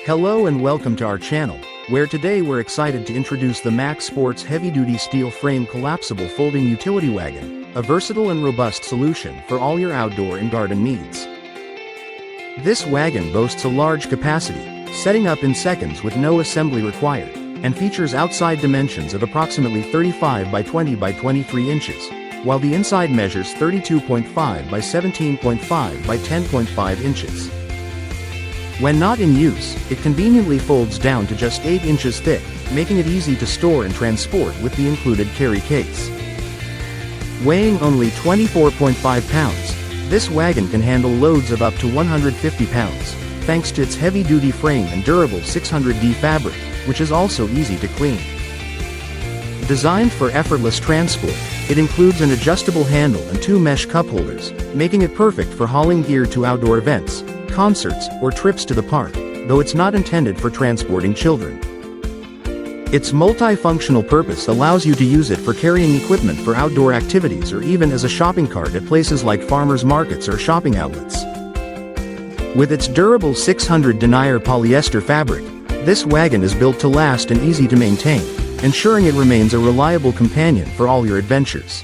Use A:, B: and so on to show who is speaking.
A: Hello and welcome to our channel, where today we're excited to introduce the Max Sports heavy-duty steel frame collapsible folding utility wagon, a versatile and robust solution for all your outdoor and garden needs. This wagon boasts a large capacity, setting up in seconds with no assembly required, and features outside dimensions of approximately 35 by 20 by 23 inches, while the inside measures 32.5 by 17.5 by 10.5 inches. When not in use, it conveniently folds down to just 8 inches thick, making it easy to store and transport with the included carry case. Weighing only 24.5 pounds, this wagon can handle loads of up to 150 pounds, thanks to its heavy-duty frame and durable 600D fabric, which is also easy to clean. Designed for effortless transport, it includes an adjustable handle and 2 mesh cup holders, making it perfect for hauling gear to outdoor events, concerts, or trips to the park, though it's not intended for transporting children. Its multifunctional purpose allows you to use it for carrying equipment for outdoor activities or even as a shopping cart at places like farmers markets or shopping outlets. With its durable 600 denier polyester fabric, this wagon is built to last and easy to maintain, ensuring it remains a reliable companion for all your adventures.